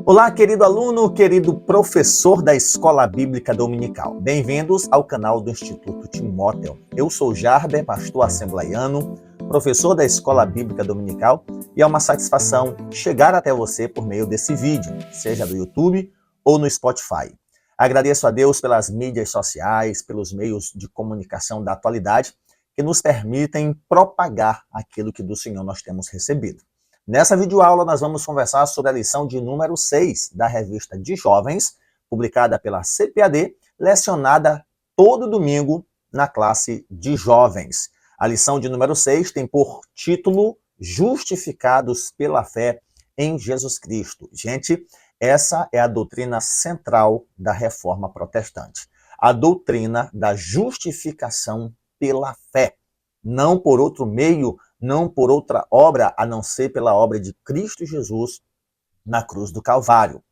Olá, querido aluno, querido professor da Escola Bíblica Dominical. Bem-vindos ao canal do Instituto Timóteo. Eu sou Jarber, pastor assembleiano, professor da Escola Bíblica Dominical, e é uma satisfação chegar até você por meio desse vídeo, seja do YouTube ou no Spotify. Agradeço a Deus pelas mídias sociais, pelos meios de comunicação da atualidade, que nos permitem propagar aquilo que do Senhor nós temos recebido. Nessa videoaula, nós vamos conversar sobre a lição de número 6 da revista de jovens, publicada pela CPAD, lecionada todo domingo na classe de jovens. A lição de número 6 tem por título Justificados pela Fé em Jesus Cristo. Gente, essa é a doutrina central da Reforma Protestante. A doutrina da justificação pela fé. Não por outro meio, não por outra obra, a não ser pela obra de Cristo Jesus na cruz do Calvário.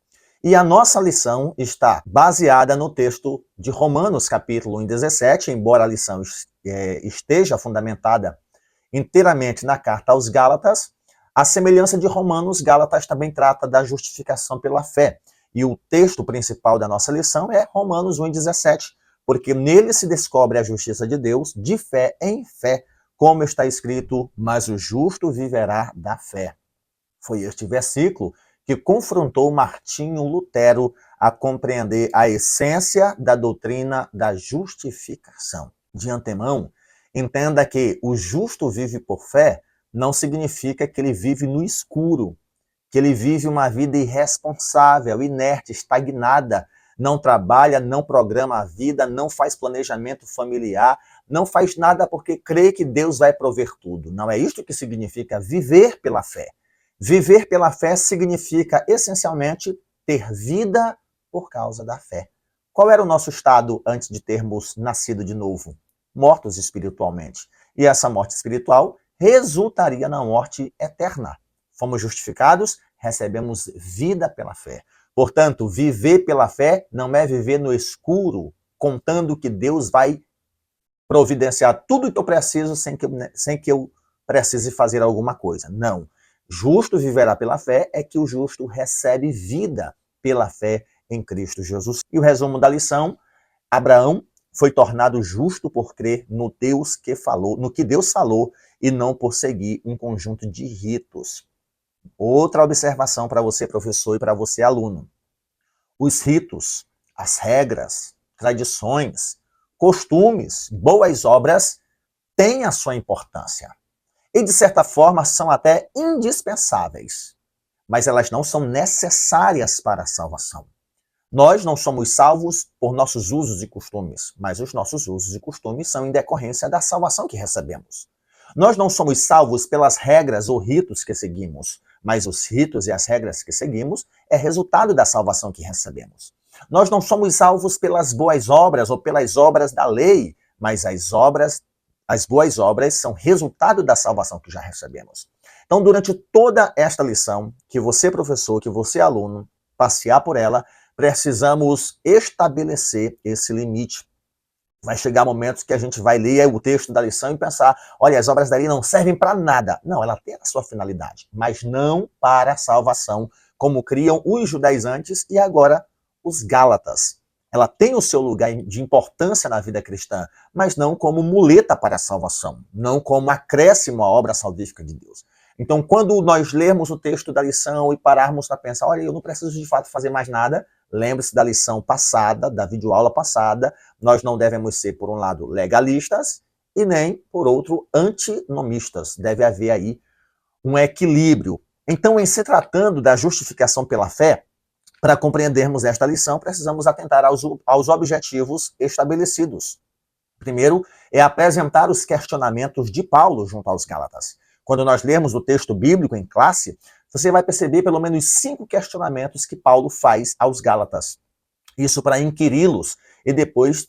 E a nossa lição está baseada no texto de Romanos, capítulo 1:17, embora a lição esteja fundamentada inteiramente na carta aos Gálatas, a semelhança de Romanos, Gálatas também trata da justificação pela fé. E o texto principal da nossa lição é Romanos 1:17, porque nele se descobre a justiça de Deus de fé em fé, como está escrito, mas o justo viverá da fé. Foi este versículo que confrontou Martinho Lutero a compreender a essência da doutrina da justificação. De antemão, entenda que o justo vive por fé não significa que ele vive no escuro, que ele vive uma vida irresponsável, inerte, estagnada, não trabalha, não programa a vida, não faz planejamento familiar, não faz nada porque crê que Deus vai prover tudo. Não é isto que significa viver pela fé. Viver pela fé significa, essencialmente, ter vida por causa da fé. Qual era o nosso estado antes de termos nascido de novo? Mortos espiritualmente. E essa morte espiritual resultaria na morte eterna. Fomos justificados, recebemos vida pela fé. Portanto, viver pela fé não é viver no escuro, contando que Deus vai providenciar tudo o que eu preciso sem que eu precise fazer alguma coisa. Não. Justo viverá pela fé é que o justo recebe vida pela fé em Cristo Jesus. E o resumo da lição, Abraão foi tornado justo por crer no Deus que falou, no que Deus falou, e não por seguir um conjunto de ritos. Outra observação para você, professor, e para você, aluno. Os ritos, as regras, tradições, costumes, boas obras têm a sua importância. E, de certa forma, são até indispensáveis. Mas elas não são necessárias para a salvação. Nós não somos salvos por nossos usos e costumes, mas os nossos usos e costumes são em decorrência da salvação que recebemos. Nós não somos salvos pelas regras ou ritos que seguimos, mas os ritos e as regras que seguimos é resultado da salvação que recebemos. Nós não somos salvos pelas boas obras ou pelas obras da lei, mas as boas obras são resultado da salvação que já recebemos. Então, durante toda esta lição, que você, professor, que você, aluno, passear por ela, precisamos estabelecer esse limite. Vai chegar momentos que a gente vai ler o texto da lição e pensar, olha, as obras da lei não servem para nada. Não, ela tem a sua finalidade, mas não para a salvação, como criam os judaizantes e agora os gálatas. Ela tem o seu lugar de importância na vida cristã, mas não como muleta para a salvação, não como acréscimo à obra salvífica de Deus. Então, quando nós lermos o texto da lição e pararmos para pensar, olha, eu não preciso de fato fazer mais nada, lembre-se da lição passada, da videoaula passada, nós não devemos ser, por um lado, legalistas e nem, por outro, antinomistas. Deve haver aí um equilíbrio. Então, em se tratando da justificação pela fé, para compreendermos esta lição, precisamos atentar aos objetivos estabelecidos. Primeiro, é apresentar os questionamentos de Paulo junto aos Gálatas. Quando nós lermos o texto bíblico em classe, você vai perceber pelo menos 5 questionamentos que Paulo faz aos Gálatas. Isso para inquiri-los e depois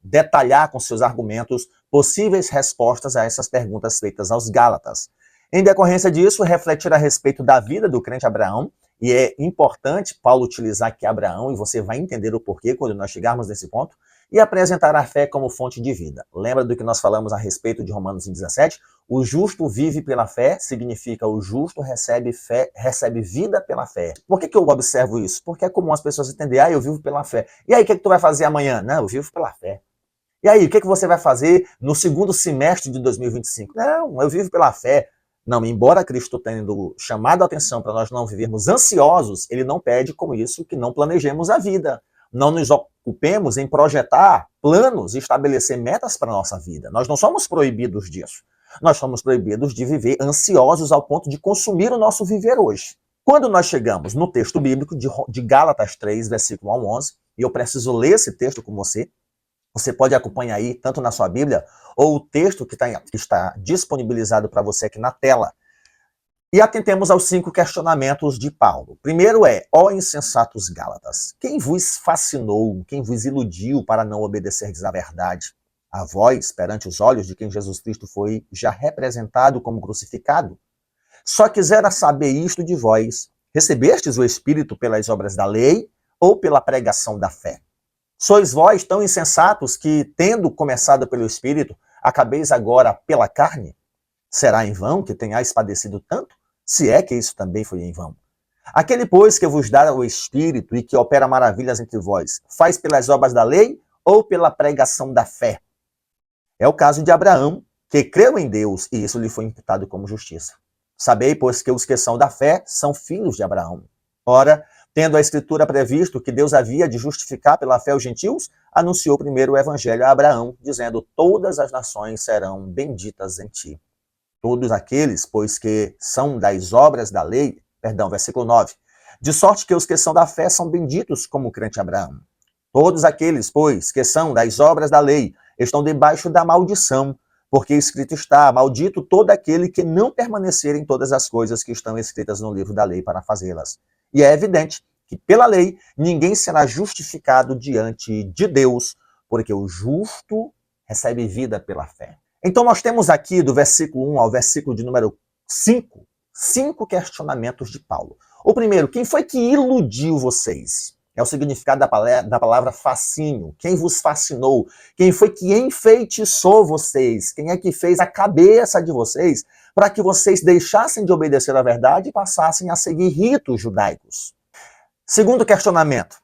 detalhar com seus argumentos possíveis respostas a essas perguntas feitas aos Gálatas. Em decorrência disso, refletir a respeito da vida do crente Abraão, e é importante Paulo utilizar aqui Abraão, e você vai entender o porquê quando nós chegarmos nesse ponto, e apresentar a fé como fonte de vida. Lembra do que nós falamos a respeito de Romanos 17? O justo vive pela fé, significa o justo recebe fé, recebe vida pela fé. Por que eu observo isso? Porque é comum as pessoas entenderem, eu vivo pela fé. E aí, o que tu vai fazer amanhã? Não, eu vivo pela fé. E aí, o que você vai fazer no segundo semestre de 2025? Não, eu vivo pela fé. Não, embora Cristo tenha chamado a atenção para nós não vivermos ansiosos, ele não pede com isso que não planejemos a vida. Não nos ocupemos em projetar planos e estabelecer metas para a nossa vida. Nós não somos proibidos disso. Nós somos proibidos de viver ansiosos ao ponto de consumir o nosso viver hoje. Quando nós chegamos no texto bíblico de Gálatas 3, versículo 1 ao 11, e eu preciso ler esse texto com você, você pode acompanhar aí, tanto na sua Bíblia, ou o texto que está disponibilizado para você aqui na tela. E atentemos aos 5 questionamentos de Paulo. Primeiro é, ó insensatos Gálatas, quem vos fascinou, quem vos iludiu para não obedecerdes à verdade? A vós, perante os olhos de quem Jesus Cristo foi já representado como crucificado? Só quisera saber isto de vós, recebestes o Espírito pelas obras da lei ou pela pregação da fé? Sois vós tão insensatos que, tendo começado pelo Espírito, acabeis agora pela carne? Será em vão que tenhais padecido tanto? Se é que isso também foi em vão. Aquele, pois, que vos dá o Espírito e que opera maravilhas entre vós, faz pelas obras da lei ou pela pregação da fé? É o caso de Abraão, que creu em Deus e isso lhe foi imputado como justiça. Sabei, pois, que os que são da fé são filhos de Abraão. Ora, tendo a Escritura previsto que Deus havia de justificar pela fé os gentios, anunciou primeiro o Evangelho a Abraão, dizendo, todas as nações serão benditas em ti. Todos aqueles, pois que são das obras da lei, versículo 9, de sorte que os que são da fé são benditos como o crente Abraão. Todos aqueles, pois, que são das obras da lei, estão debaixo da maldição, porque escrito está, maldito todo aquele que não permanecer em todas as coisas que estão escritas no livro da lei para fazê-las. E é evidente que pela lei ninguém será justificado diante de Deus, porque o justo recebe vida pela fé. Então nós temos aqui do versículo 1 ao versículo de número 5, 5 questionamentos de Paulo. O primeiro, quem foi que iludiu vocês? É o significado da palavra fascínio. Quem vos fascinou? Quem foi que enfeitiçou vocês? Quem é que fez a cabeça de vocês para que vocês deixassem de obedecer à verdade e passassem a seguir ritos judaicos? Segundo questionamento.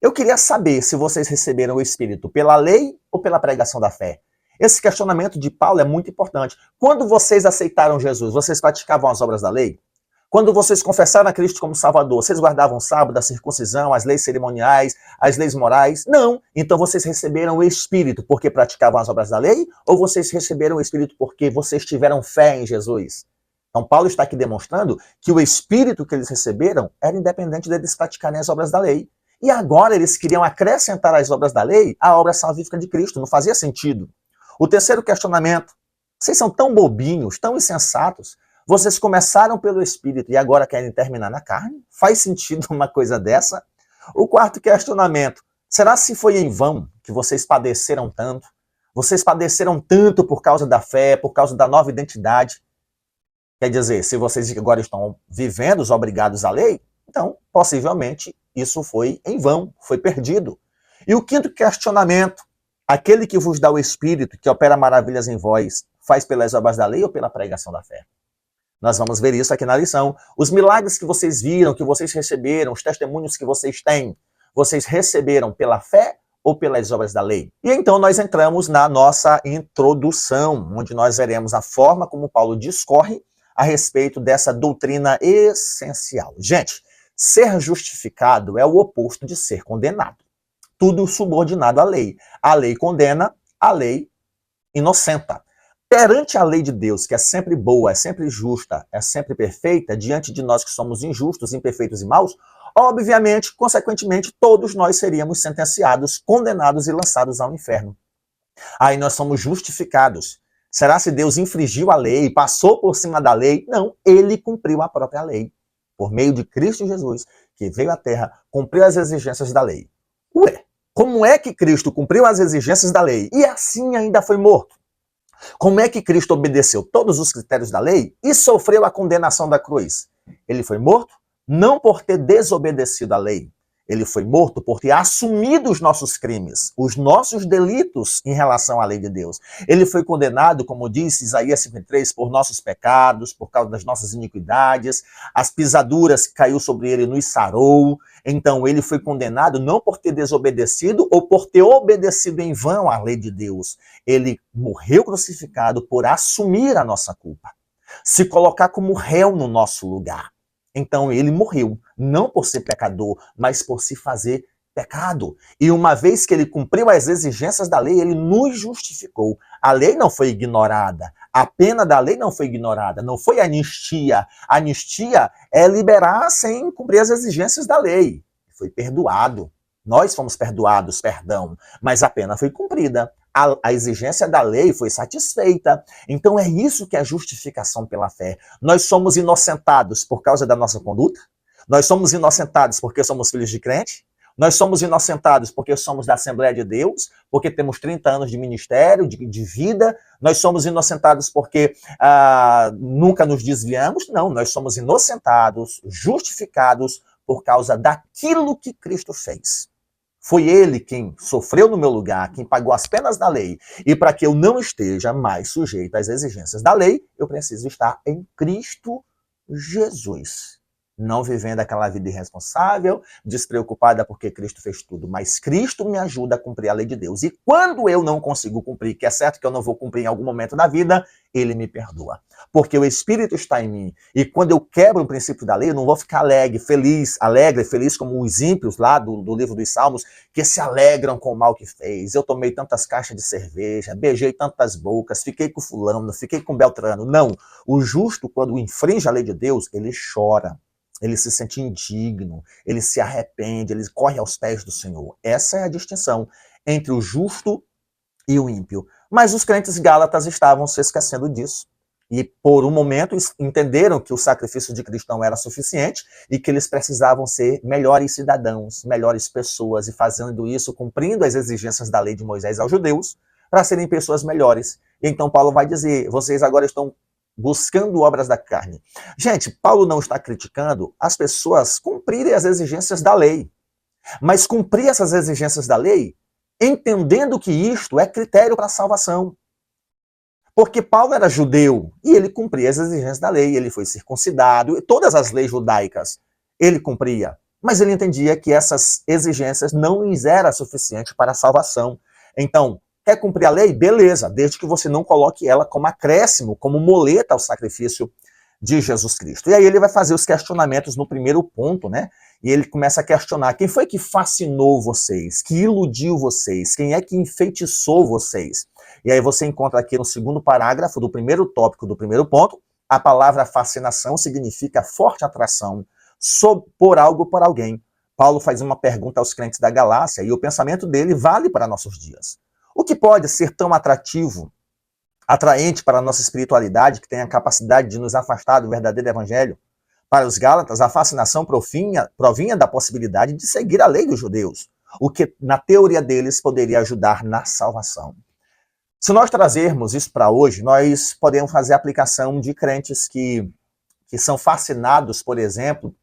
Eu queria saber se vocês receberam o Espírito pela lei ou pela pregação da fé. Esse questionamento de Paulo é muito importante. Quando vocês aceitaram Jesus, vocês praticavam as obras da lei? Quando vocês confessaram a Cristo como Salvador, vocês guardavam o sábado, a circuncisão, as leis cerimoniais, as leis morais? Não. Então vocês receberam o Espírito porque praticavam as obras da lei? Ou vocês receberam o Espírito porque vocês tiveram fé em Jesus? Então Paulo está aqui demonstrando que o Espírito que eles receberam era independente deles praticarem as obras da lei. E agora eles queriam acrescentar às obras da lei a obra salvífica de Cristo. Não fazia sentido. O terceiro questionamento. Vocês são tão bobinhos, tão insensatos. Vocês começaram pelo Espírito e agora querem terminar na carne? Faz sentido uma coisa dessa? O quarto questionamento. Será se foi em vão que vocês padeceram tanto? Vocês padeceram tanto por causa da fé, por causa da nova identidade? Quer dizer, se vocês agora estão vivendo obrigados à lei, então, possivelmente, isso foi em vão, foi perdido. E o quinto questionamento. Aquele que vos dá o Espírito, que opera maravilhas em vós, faz pelas obras da lei ou pela pregação da fé? Nós vamos ver isso aqui na lição. Os milagres que vocês viram, que vocês receberam, os testemunhos que vocês têm, vocês receberam pela fé ou pelas obras da lei? E então nós entramos na nossa introdução, onde nós veremos a forma como Paulo discorre a respeito dessa doutrina essencial. Gente, ser justificado é o oposto de ser condenado. Tudo subordinado à lei. A lei condena, a lei inocenta. Perante a lei de Deus, que é sempre boa, é sempre justa, é sempre perfeita, diante de nós que somos injustos, imperfeitos e maus, obviamente, consequentemente, todos nós seríamos sentenciados, condenados e lançados ao inferno. Aí nós somos justificados. Será se Deus infringiu a lei, passou por cima da lei? Não, ele cumpriu a própria lei. Por meio de Cristo Jesus, que veio à Terra, cumpriu as exigências da lei. Ué, como é que Cristo cumpriu as exigências da lei e assim ainda foi morto? Como é que Cristo obedeceu todos os critérios da lei e sofreu a condenação da cruz? Ele foi morto não por ter desobedecido à lei. Ele foi morto por ter assumido os nossos crimes, os nossos delitos em relação à lei de Deus. Ele foi condenado, como disse Isaías 53, por nossos pecados, por causa das nossas iniquidades. As pisaduras que caiu sobre ele nos sarou. Então ele foi condenado não por ter desobedecido ou por ter obedecido em vão à lei de Deus. Ele morreu crucificado por assumir a nossa culpa, se colocar como réu no nosso lugar. Então ele morreu, não por ser pecador, mas por se fazer pecado. E uma vez que ele cumpriu as exigências da lei, ele nos justificou. A lei não foi ignorada, a pena da lei não foi ignorada, não foi anistia. Anistia é liberar sem cumprir as exigências da lei. Foi perdoado. Nós fomos perdoados, perdão, mas a pena foi cumprida. A exigência da lei foi satisfeita. Então é isso que é justificação pela fé. Nós somos inocentados por causa da nossa conduta. Nós somos inocentados porque somos filhos de crente. Nós somos inocentados porque somos da Assembleia de Deus, porque temos 30 anos de ministério, de vida. Nós somos inocentados porque nunca nos desviamos. Não, nós somos inocentados, justificados por causa daquilo que Cristo fez. Foi ele quem sofreu no meu lugar, quem pagou as penas da lei. E para que eu não esteja mais sujeito às exigências da lei, eu preciso estar em Cristo Jesus. Não vivendo aquela vida irresponsável, despreocupada porque Cristo fez tudo. Mas Cristo me ajuda a cumprir a lei de Deus. E quando eu não consigo cumprir, que é certo que eu não vou cumprir em algum momento da vida, Ele me perdoa. Porque o Espírito está em mim. E quando eu quebro o princípio da lei, eu não vou ficar alegre, feliz como os ímpios lá do livro dos Salmos, que se alegram com o mal que fez. Eu tomei tantas caixas de cerveja, beijei tantas bocas, fiquei com fulano, fiquei com Beltrano. Não. O justo, quando infringe a lei de Deus, ele chora. Ele se sente indigno, ele se arrepende, ele corre aos pés do Senhor. Essa é a distinção entre o justo e o ímpio. Mas os crentes gálatas estavam se esquecendo disso. E por um momento entenderam que o sacrifício de Cristo não era suficiente e que eles precisavam ser melhores cidadãos, melhores pessoas, e fazendo isso, cumprindo as exigências da lei de Moisés aos judeus, para serem pessoas melhores. E então Paulo vai dizer, vocês agora estão buscando obras da carne. Gente, Paulo não está criticando as pessoas cumprirem as exigências da lei, mas cumprir essas exigências da lei entendendo que isto é critério para a salvação. Porque Paulo era judeu e ele cumpria as exigências da lei, ele foi circuncidado, e todas as leis judaicas ele cumpria, mas ele entendia que essas exigências não lhes eram suficientes para a salvação. Então, quer cumprir a lei? Beleza, desde que você não coloque ela como acréscimo, como muleta ao sacrifício de Jesus Cristo. E aí ele vai fazer os questionamentos no primeiro ponto, né? E ele começa a questionar quem foi que fascinou vocês, que iludiu vocês, quem é que enfeitiçou vocês. E aí você encontra aqui no segundo parágrafo do primeiro tópico do primeiro ponto, a palavra fascinação significa forte atração por algo, por alguém. Paulo faz uma pergunta aos crentes da Galácia e o pensamento dele vale para nossos dias. O que pode ser tão atrativo, atraente para a nossa espiritualidade, que tem a capacidade de nos afastar do verdadeiro evangelho? Para os Gálatas, a fascinação provinha da possibilidade de seguir a lei dos judeus, o que, na teoria deles, poderia ajudar na salvação. Se nós trazermos isso para hoje, nós podemos fazer aplicação de crentes que são fascinados, por exemplo,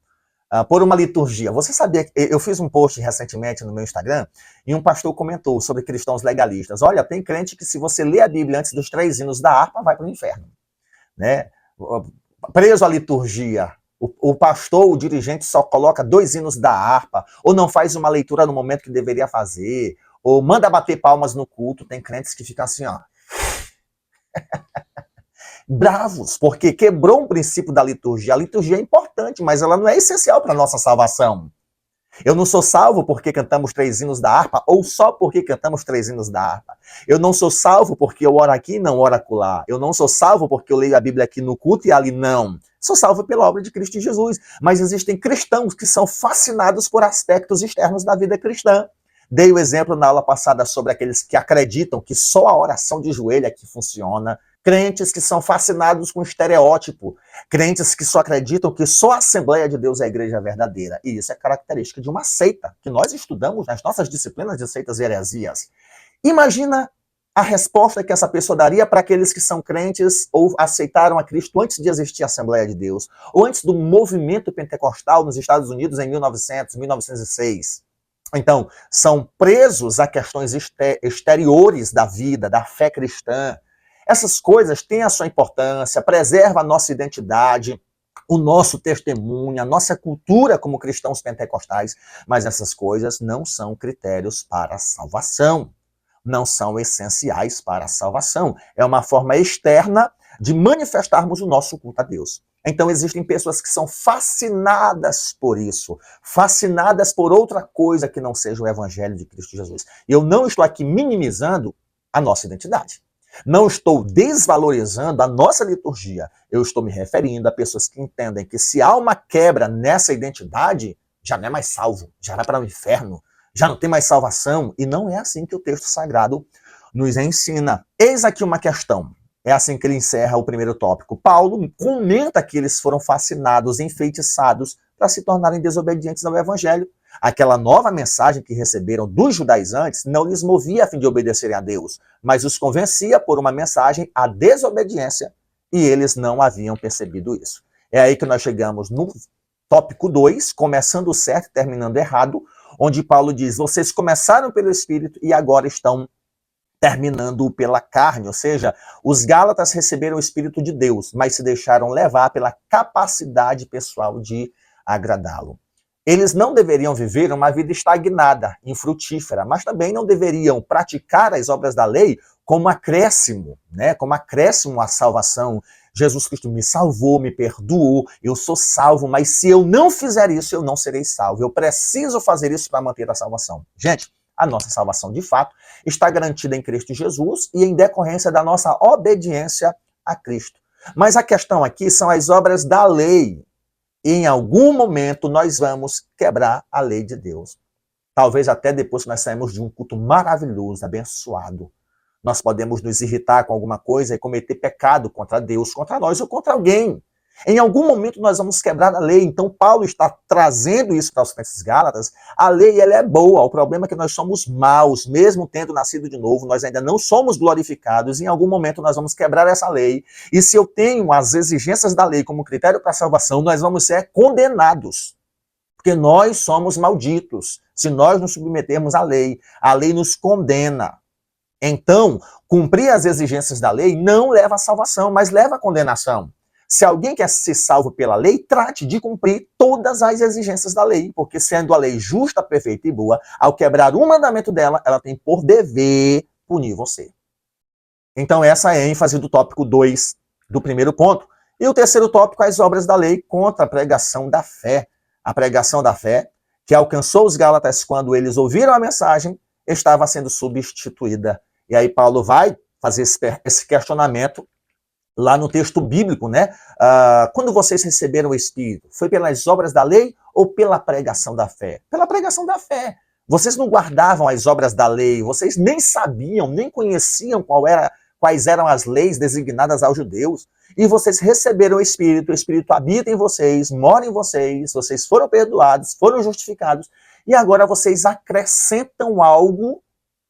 por uma liturgia. Você sabia que eu fiz um post recentemente no meu Instagram e um pastor comentou sobre cristãos legalistas. Olha, tem crente que se você lê a Bíblia antes dos 3 hinos da harpa, vai para o inferno. Né? Preso à liturgia, o pastor, o dirigente só coloca 2 hinos da harpa, ou não faz uma leitura no momento que deveria fazer, ou manda bater palmas no culto. Tem crentes que ficam assim, ó. Bravos, porque quebrou um princípio da liturgia. A liturgia é importante, mas ela não é essencial para a nossa salvação. Eu não sou salvo porque cantamos 3 hinos da harpa, ou só porque cantamos 3 hinos da harpa. Eu não sou salvo porque eu oro aqui e não oro acolá. Eu não sou salvo porque eu leio a Bíblia aqui no culto e ali não. Sou salvo pela obra de Cristo Jesus. Mas existem cristãos que são fascinados por aspectos externos da vida cristã. Dei o exemplo na aula passada sobre aqueles que acreditam que só a oração de joelho é que funciona. Crentes que são fascinados com estereótipo. Crentes que só acreditam que só a Assembleia de Deus é a igreja verdadeira. E isso é característica de uma seita, que nós estudamos nas nossas disciplinas de seitas e heresias. Imagina a resposta que essa pessoa daria para aqueles que são crentes ou aceitaram a Cristo antes de existir a Assembleia de Deus, ou antes do movimento pentecostal nos Estados Unidos em 1900, 1906. Então, são presos a questões exteriores da vida, da fé cristã. Essas coisas têm a sua importância, preservam a nossa identidade, o nosso testemunho, a nossa cultura como cristãos pentecostais, mas essas coisas não são critérios para a salvação, não são essenciais para a salvação. É uma forma externa de manifestarmos o nosso culto a Deus. Então existem pessoas que são fascinadas por isso, fascinadas por outra coisa que não seja o Evangelho de Cristo Jesus. E eu não estou aqui minimizando a nossa identidade. Não estou desvalorizando a nossa liturgia. Eu estou me referindo a pessoas que entendem que se há uma quebra nessa identidade, já não é mais salvo, já vai para o inferno, já não tem mais salvação. E não é assim que o texto sagrado nos ensina. Eis aqui uma questão. É assim que ele encerra o primeiro tópico. Paulo comenta que eles foram fascinados, enfeitiçados para se tornarem desobedientes ao Evangelho. Aquela nova mensagem que receberam dos judaizantes não lhes movia a fim de obedecerem a Deus, mas os convencia por uma mensagem à desobediência, e eles não haviam percebido isso. É aí que nós chegamos no tópico 2, começando certo e terminando errado, onde Paulo diz: vocês começaram pelo Espírito e agora estão terminando pela carne, ou seja, os Gálatas receberam o Espírito de Deus, mas se deixaram levar pela capacidade pessoal de agradá-lo. Eles não deveriam viver uma vida estagnada, infrutífera, mas também não deveriam praticar as obras da lei como acréscimo, né? Como acréscimo à salvação. Jesus Cristo me salvou, me perdoou, eu sou salvo, mas se eu não fizer isso, eu não serei salvo. Eu preciso fazer isso para manter a salvação. Gente, a nossa salvação, de fato, está garantida em Cristo Jesus e em decorrência da nossa obediência a Cristo. Mas a questão aqui são as obras da lei. E em algum momento nós vamos quebrar a lei de Deus. Talvez até depois que nós saímos de um culto maravilhoso, abençoado. Nós podemos nos irritar com alguma coisa e cometer pecado contra Deus, contra nós ou contra alguém. Em algum momento nós vamos quebrar a lei. Então Paulo está trazendo isso para os crentes gálatas. A lei, ela é boa. O problema é que nós somos maus. Mesmo tendo nascido de novo, nós ainda não somos glorificados. Em algum momento nós vamos quebrar essa lei. E se eu tenho as exigências da lei como critério para a salvação, nós vamos ser condenados. Porque nós somos malditos. Se nós nos submetermos à lei nos condena. Então, cumprir as exigências da lei não leva à salvação, mas leva à condenação. Se alguém quer ser salvo pela lei, trate de cumprir todas as exigências da lei, porque sendo a lei justa, perfeita e boa, ao quebrar um mandamento dela, ela tem por dever punir você. Então essa é a ênfase do tópico 2 do primeiro ponto. E o terceiro tópico, as obras da lei contra a pregação da fé. A pregação da fé, que alcançou os Gálatas quando eles ouviram a mensagem, estava sendo substituída. E aí Paulo vai fazer esse questionamento lá no texto bíblico, né? Quando vocês receberam o Espírito, foi pelas obras da lei ou pela pregação da fé? Pela pregação da fé. Vocês não guardavam as obras da lei, vocês nem sabiam, nem conheciam quais eram as leis designadas aos judeus, e vocês receberam o Espírito habita em vocês, mora em vocês, vocês foram perdoados, foram justificados, e agora vocês acrescentam algo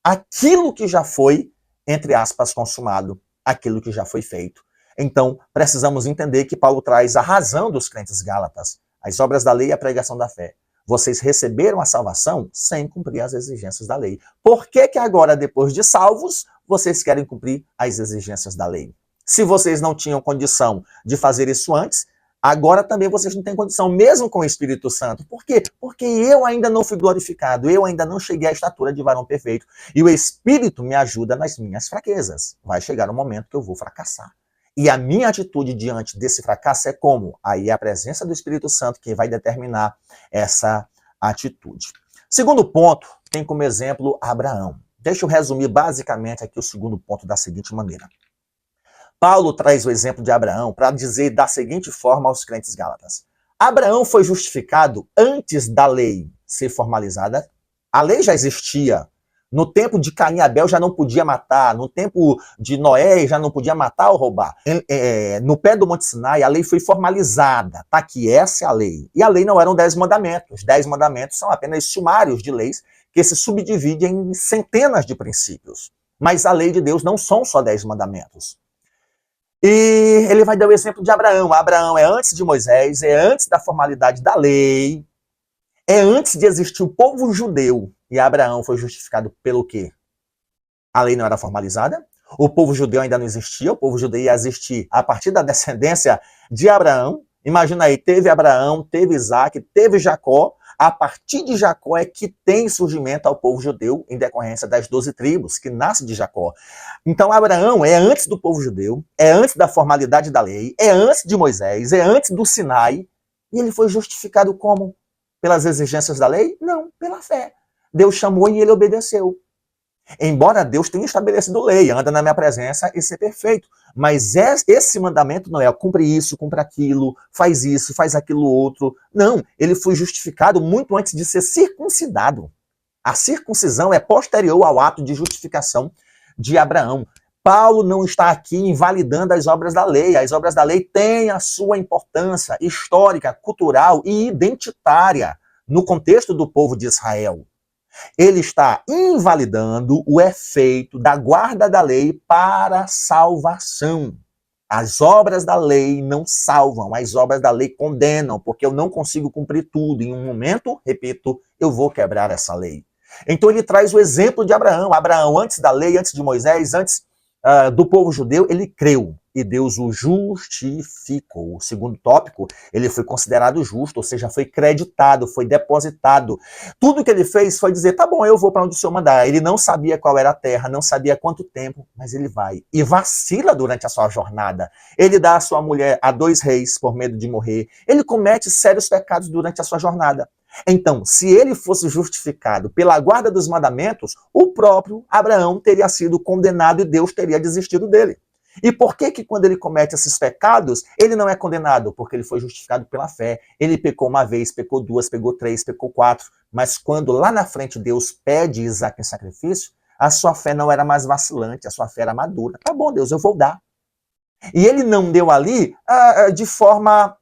àquilo que já foi, entre aspas, consumado, aquilo que já foi feito. Então, precisamos entender que Paulo traz a razão dos crentes gálatas, as obras da lei e a pregação da fé. Vocês receberam a salvação sem cumprir as exigências da lei. Por que que agora, depois de salvos, vocês querem cumprir as exigências da lei? Se vocês não tinham condição de fazer isso antes, agora também vocês não têm condição, mesmo com o Espírito Santo. Por quê? Porque eu ainda não fui glorificado, eu ainda não cheguei à estatura de varão perfeito. E o Espírito me ajuda nas minhas fraquezas. Vai chegar um momento que eu vou fracassar. E a minha atitude diante desse fracasso é como? Aí é a presença do Espírito Santo que vai determinar essa atitude. Segundo ponto, tem como exemplo Abraão. Deixa eu resumir basicamente aqui o segundo ponto da seguinte maneira. Paulo traz o exemplo de Abraão para dizer da seguinte forma aos crentes gálatas. Abraão foi justificado antes da lei ser formalizada. A lei já existia. No tempo de Caim e Abel já não podia matar. No tempo de Noé já não podia matar ou roubar. No pé do Monte Sinai a lei foi formalizada. Tá aqui, essa é a lei. E a lei não eram 10 mandamentos. 10 mandamentos são apenas sumários de leis que se subdividem em centenas de princípios. Mas a lei de Deus não são só 10 mandamentos. E ele vai dar o exemplo de Abraão. Abraão é antes de Moisés, é antes da formalidade da lei, é antes de existir o povo judeu. E Abraão foi justificado pelo quê? A lei não era formalizada, o povo judeu ainda não existia, o povo judeu ia existir a partir da descendência de Abraão. Imagina aí, teve Abraão, teve Isaac, teve Jacó. A partir de Jacó é que tem surgimento ao povo judeu em decorrência das 12 tribos, que nasce de Jacó. Então Abraão é antes do povo judeu, é antes da formalidade da lei, é antes de Moisés, é antes do Sinai. E ele foi justificado como? Pelas exigências da lei? Não, pela fé. Deus chamou e ele obedeceu. Embora Deus tenha estabelecido lei, anda na minha presença e ser perfeito. Mas esse mandamento não é cumpre isso, cumpre aquilo, faz aquilo outro. Não, ele foi justificado muito antes de ser circuncidado. A circuncisão é posterior ao ato de justificação de Abraão. Paulo não está aqui invalidando as obras da lei. As obras da lei têm a sua importância histórica, cultural e identitária no contexto do povo de Israel. Ele está invalidando o efeito da guarda da lei para a salvação. As obras da lei não salvam, as obras da lei condenam, porque eu não consigo cumprir tudo. Em um momento, repito, eu vou quebrar essa lei. Então ele traz o exemplo de Abraão. Abraão, antes da lei, antes de Moisés, antes do povo judeu, ele creu e Deus o justificou. O segundo tópico, ele foi considerado justo, ou seja, foi creditado, foi depositado. Tudo que ele fez foi dizer, tá bom, eu vou para onde o Senhor mandar. Ele não sabia qual era a terra, não sabia quanto tempo, mas ele vai. E vacila durante a sua jornada. Ele dá a sua mulher a 2 reis por medo de morrer. Ele comete sérios pecados durante a sua jornada. Então, se ele fosse justificado pela guarda dos mandamentos, o próprio Abraão teria sido condenado e Deus teria desistido dele. E por que quando ele comete esses pecados, ele não é condenado? Porque ele foi justificado pela fé. Ele pecou uma vez, pecou 2, pecou 3, pecou 4. Mas quando lá na frente Deus pede Isaac em sacrifício, a sua fé não era mais vacilante, a sua fé era madura. Tá bom, Deus, eu vou dar. E ele não deu ali de forma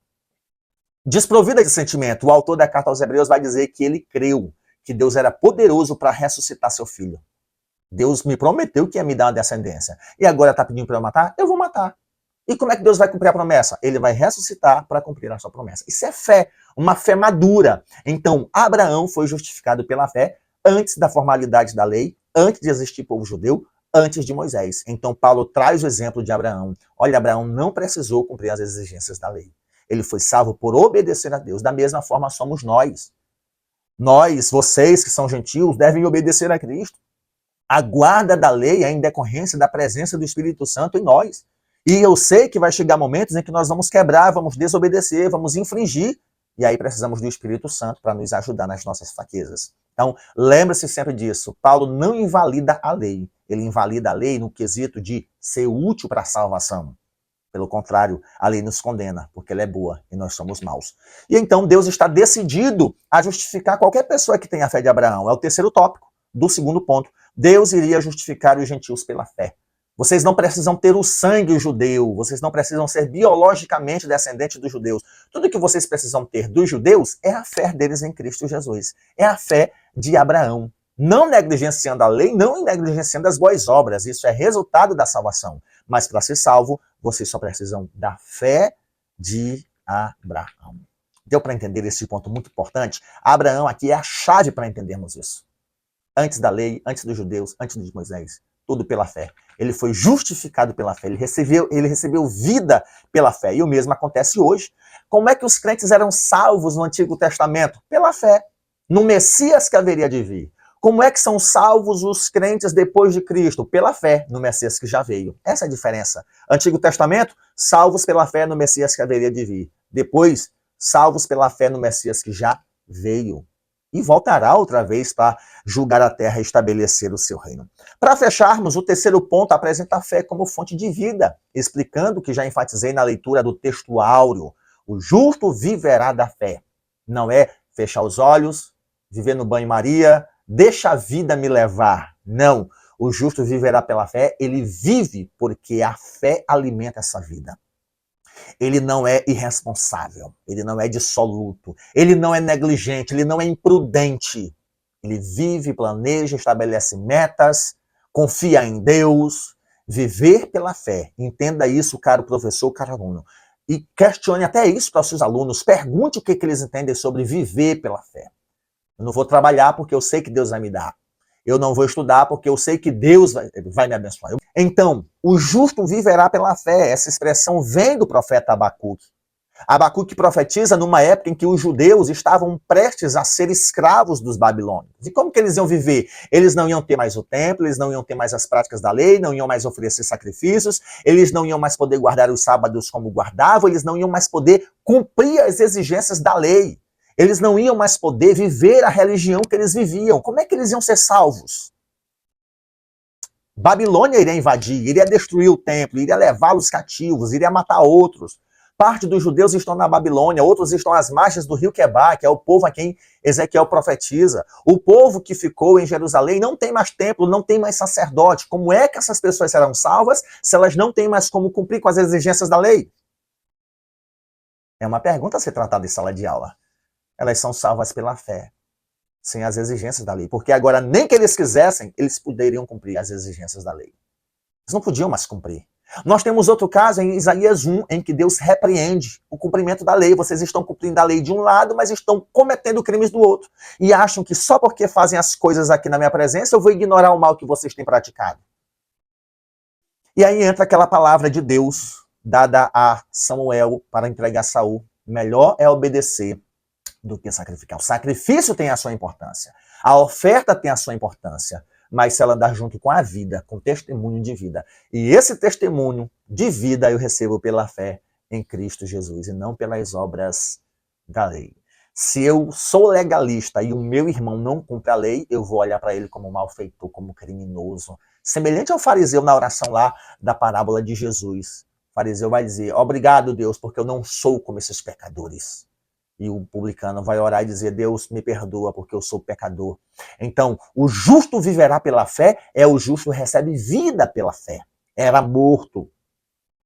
desprovida de sentimento. O autor da carta aos Hebreus vai dizer que ele creu que Deus era poderoso para ressuscitar seu filho. Deus me prometeu que ia me dar uma descendência. E agora está pedindo para eu matar? Eu vou matar. E como é que Deus vai cumprir a promessa? Ele vai ressuscitar para cumprir a sua promessa. Isso é fé, uma fé madura. Então, Abraão foi justificado pela fé antes da formalidade da lei, antes de existir povo judeu, antes de Moisés. Então, Paulo traz o exemplo de Abraão. Olha, Abraão não precisou cumprir as exigências da lei. Ele foi salvo por obedecer a Deus. Da mesma forma somos nós. Nós, vocês que são gentios, devem obedecer a Cristo. A guarda da lei é em decorrência da presença do Espírito Santo em nós. E eu sei que vai chegar momentos em que nós vamos quebrar, vamos desobedecer, vamos infringir. E aí precisamos do Espírito Santo para nos ajudar nas nossas fraquezas. Então, lembre-se sempre disso. Paulo não invalida a lei. Ele invalida a lei no quesito de ser útil para a salvação. Pelo contrário, a lei nos condena, porque ela é boa e nós somos maus. E então Deus está decidido a justificar qualquer pessoa que tenha a fé de Abraão. É o terceiro tópico do segundo ponto. Deus iria justificar os gentios pela fé. Vocês não precisam ter o sangue judeu, vocês não precisam ser biologicamente descendentes dos judeus. Tudo que vocês precisam ter dos judeus é a fé deles em Cristo Jesus. É a fé de Abraão. Não negligenciando a lei, não negligenciando as boas obras. Isso é resultado da salvação. Mas para ser salvo, vocês só precisam da fé de Abraão. Deu para entender esse ponto muito importante? Abraão aqui é a chave para entendermos isso. Antes da lei, antes dos judeus, antes de Moisés, tudo pela fé. Ele foi justificado pela fé, ele recebeu vida pela fé. E o mesmo acontece hoje. Como é que os crentes eram salvos no Antigo Testamento? Pela fé, no Messias que haveria de vir. Como é que são salvos os crentes depois de Cristo? Pela fé no Messias que já veio. Essa é a diferença. Antigo Testamento, salvos pela fé no Messias que haveria de vir. Depois, salvos pela fé no Messias que já veio. E voltará outra vez para julgar a terra e estabelecer o seu reino. Para fecharmos, o terceiro ponto apresenta a fé como fonte de vida, explicando o que já enfatizei na leitura do texto áureo. O justo viverá da fé. Não é fechar os olhos, viver no banho-maria, deixa a vida me levar. Não, o justo viverá pela fé, ele vive porque a fé alimenta essa vida. Ele não é irresponsável, ele não é dissoluto, ele não é negligente, ele não é imprudente. Ele vive, planeja, estabelece metas Confiar em Deus, viver pela fé. Entenda isso, caro professor, caro aluno. E questione até isso para os seus alunos. Pergunte o que eles entendem sobre viver pela fé. Eu não vou trabalhar porque eu sei que Deus vai me dar. Eu não vou estudar porque eu sei que Deus vai me abençoar. Então, o justo viverá pela fé. Essa expressão vem do profeta Abacuque. Abacuque profetiza numa época em que os judeus estavam prestes a ser escravos dos babilônios. E como que eles iam viver? Eles não iam ter mais o templo, eles não iam ter mais as práticas da lei, não iam mais oferecer sacrifícios, eles não iam mais poder guardar os sábados como guardavam, eles não iam mais poder cumprir as exigências da lei. Eles não iam mais poder viver a religião que eles viviam. Como é que eles iam ser salvos? Babilônia iria invadir, iria destruir o templo, iria levá-los cativos, iria matar outros. Parte dos judeus estão na Babilônia, outros estão às margens do rio Quebar, que é o povo a quem Ezequiel profetiza. O povo que ficou em Jerusalém não tem mais templo, não tem mais sacerdote. Como é que essas pessoas serão salvas se elas não têm mais como cumprir com as exigências da lei? É uma pergunta a ser tratada em sala de aula. Elas são salvas pela fé, sem as exigências da lei. Porque agora, nem que eles quisessem, eles poderiam cumprir as exigências da lei. Eles não podiam mais cumprir. Nós temos outro caso em Isaías 1, em que Deus repreende o cumprimento da lei. Vocês estão cumprindo a lei de um lado, mas estão cometendo crimes do outro. E acham que só porque fazem as coisas aqui na minha presença, eu vou ignorar o mal que vocês têm praticado. E aí entra aquela palavra de Deus, dada a Samuel para entregar Saul. Melhor é obedecer do que sacrificar. O sacrifício tem a sua importância. A oferta tem a sua importância. Mas se ela andar junto com a vida, com testemunho de vida. E esse testemunho de vida eu recebo pela fé em Cristo Jesus e não pelas obras da lei. Se eu sou legalista e o meu irmão não cumpre a lei, eu vou olhar para ele como malfeitor, como criminoso. Semelhante ao fariseu na oração lá da parábola de Jesus. O fariseu vai dizer, obrigado Deus, porque eu não sou como esses pecadores. E o publicano vai orar e dizer, Deus me perdoa porque eu sou pecador. Então, o justo viverá pela fé, o justo recebe vida pela fé. Era morto,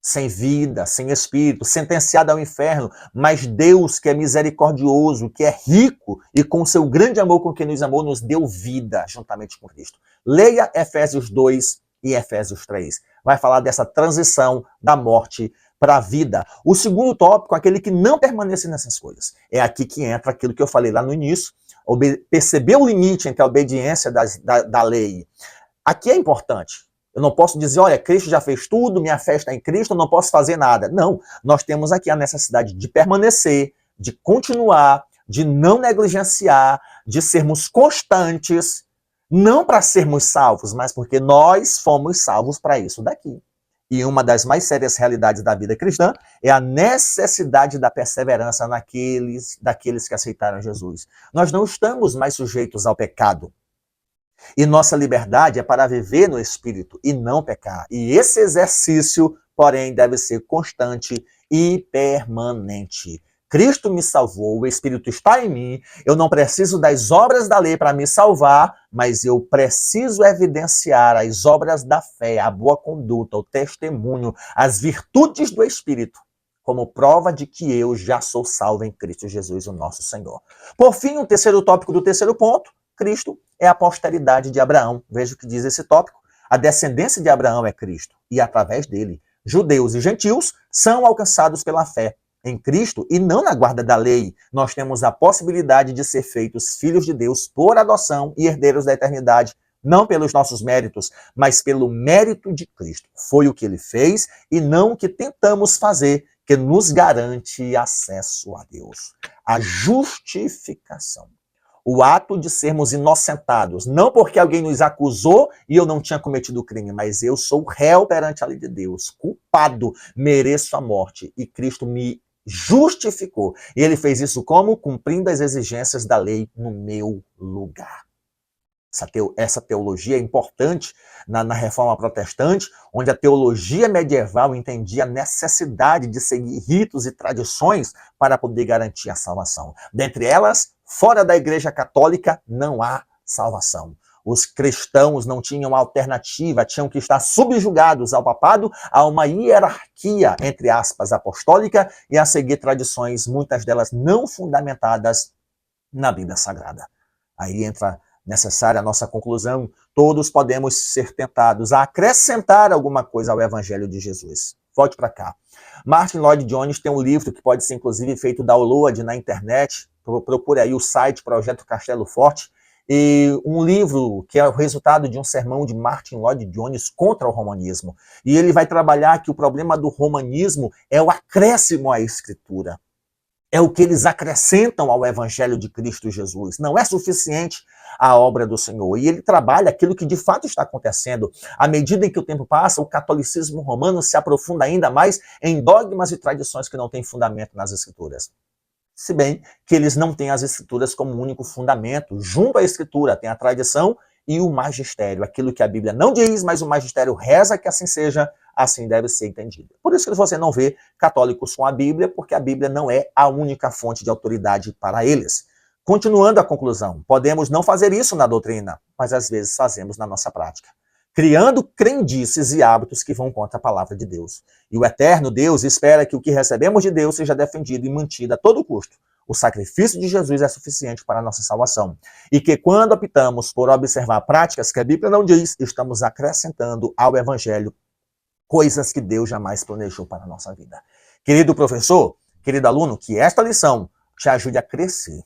sem vida, sem espírito, sentenciado ao inferno, mas Deus, que é misericordioso, que é rico e com seu grande amor com quem nos amou, nos deu vida juntamente com Cristo. Leia Efésios 2 e Efésios 3. Vai falar dessa transição da morte para a vida. O segundo tópico, aquele que não permanece nessas coisas. É aqui que entra aquilo que eu falei lá no início, perceber o limite entre a obediência da lei. Aqui é importante. Eu não posso dizer, olha, Cristo já fez tudo, minha fé está em Cristo, eu não posso fazer nada. Não, nós temos aqui a necessidade de permanecer, de continuar, de não negligenciar, de sermos constantes, não para sermos salvos, mas porque nós fomos salvos para isso daqui. E uma das mais sérias realidades da vida cristã é a necessidade da perseverança daqueles que aceitaram Jesus. Nós não estamos mais sujeitos ao pecado. E nossa liberdade é para viver no Espírito e não pecar. E esse exercício, porém, deve ser constante e permanente. Cristo me salvou, o Espírito está em mim, eu não preciso das obras da lei para me salvar, mas eu preciso evidenciar as obras da fé, a boa conduta, o testemunho, as virtudes do Espírito, como prova de que eu já sou salvo em Cristo Jesus, o nosso Senhor. Por fim, o terceiro tópico do terceiro ponto, Cristo é a posteridade de Abraão. Veja o que diz esse tópico. A descendência de Abraão é Cristo, e através dele, judeus e gentios são alcançados pela fé em Cristo e não na guarda da lei. Nós temos a possibilidade de ser feitos filhos de Deus por adoção e herdeiros da eternidade, não pelos nossos méritos, mas pelo mérito de Cristo. Foi o que ele fez e não o que tentamos fazer, que nos garante acesso a Deus. A justificação. O ato de sermos inocentados, não porque alguém nos acusou e eu não tinha cometido o crime, mas eu sou réu perante a lei de Deus, culpado, mereço a morte, e Cristo me justificou. E ele fez isso como? Cumprindo as exigências da lei no meu lugar. Essa teologia é importante na Reforma Protestante, onde a teologia medieval entendia a necessidade de seguir ritos e tradições para poder garantir a salvação. Dentre elas, fora da Igreja Católica, não há salvação. Os cristãos não tinham alternativa, tinham que estar subjugados ao papado, a uma hierarquia, entre aspas, apostólica, e a seguir tradições, muitas delas não fundamentadas na Bíblia Sagrada. Aí entra necessária a nossa conclusão, todos podemos ser tentados a acrescentar alguma coisa ao Evangelho de Jesus. Volte para cá. Martin Lloyd-Jones tem um livro que pode ser, inclusive, feito download na internet. Procure aí o site Projeto Castelo Forte. E um livro que é o resultado de um sermão de Martin Lloyd-Jones contra o romanismo. E ele vai trabalhar que o problema do romanismo é o acréscimo à Escritura. É o que eles acrescentam ao Evangelho de Cristo Jesus. Não é suficiente a obra do Senhor. E ele trabalha aquilo que de fato está acontecendo. À medida em que o tempo passa, o catolicismo romano se aprofunda ainda mais em dogmas e tradições que não têm fundamento nas Escrituras. Se bem que eles não têm as Escrituras como único fundamento. Junto à Escritura tem a tradição e o magistério. Aquilo que a Bíblia não diz, mas o magistério reza que assim seja, assim deve ser entendida. Por isso que você não vê católicos com a Bíblia, porque a Bíblia não é a única fonte de autoridade para eles. Continuando a conclusão, podemos não fazer isso na doutrina, mas às vezes fazemos na nossa prática, criando crendices e hábitos que vão contra a palavra de Deus. E o eterno Deus espera que o que recebemos de Deus seja defendido e mantido a todo custo. O sacrifício de Jesus é suficiente para a nossa salvação. E que quando optamos por observar práticas que a Bíblia não diz, estamos acrescentando ao Evangelho coisas que Deus jamais planejou para a nossa vida. Querido professor, querido aluno, que esta lição te ajude a crescer.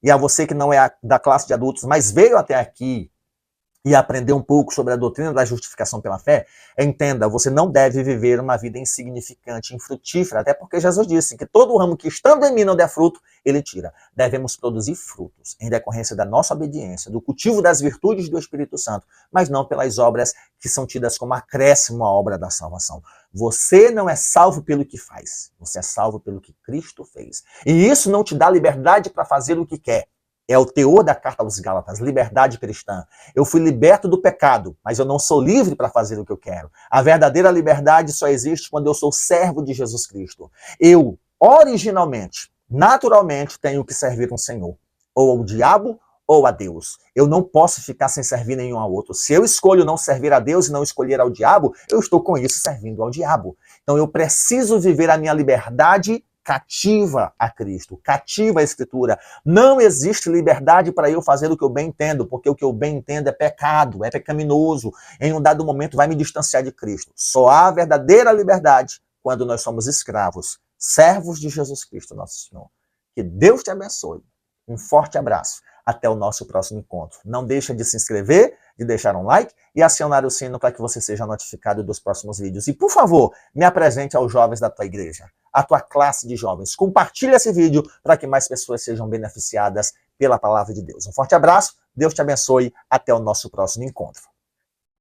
E a você que não é da classe de adultos, mas veio até aqui e aprender um pouco sobre a doutrina da justificação pela fé, entenda, você não deve viver uma vida insignificante, infrutífera, até porque Jesus disse que todo ramo que estando em mim não der fruto, ele tira. Devemos produzir frutos em decorrência da nossa obediência, do cultivo das virtudes do Espírito Santo, mas não pelas obras que são tidas como acréscimo à obra da salvação. Você não é salvo pelo que faz, você é salvo pelo que Cristo fez. E isso não te dá liberdade para fazer o que quer. É o teor da carta aos Gálatas, liberdade cristã. Eu fui liberto do pecado, mas eu não sou livre para fazer o que eu quero. A verdadeira liberdade só existe quando eu sou servo de Jesus Cristo. Eu, originalmente, naturalmente, tenho que servir um Senhor, ou ao diabo ou a Deus. Eu não posso ficar sem servir nenhum ao outro. Se eu escolho não servir a Deus e não escolher ao diabo, eu estou com isso servindo ao diabo. Então eu preciso viver a minha liberdade cativa a Cristo, cativa a Escritura. Não existe liberdade para eu fazer o que eu bem entendo, porque o que eu bem entendo é pecado, é pecaminoso. Em um dado momento vai me distanciar de Cristo. Só há verdadeira liberdade quando nós somos escravos, servos de Jesus Cristo, nosso Senhor. Que Deus te abençoe. Um forte abraço. Até o nosso próximo encontro. Não deixa de se inscrever, de deixar um like e acionar o sino para que você seja notificado dos próximos vídeos. E, por favor, me apresente aos jovens da tua igreja, a tua classe de jovens. Compartilhe esse vídeo para que mais pessoas sejam beneficiadas pela palavra de Deus. Um forte abraço, Deus te abençoe, até o nosso próximo encontro.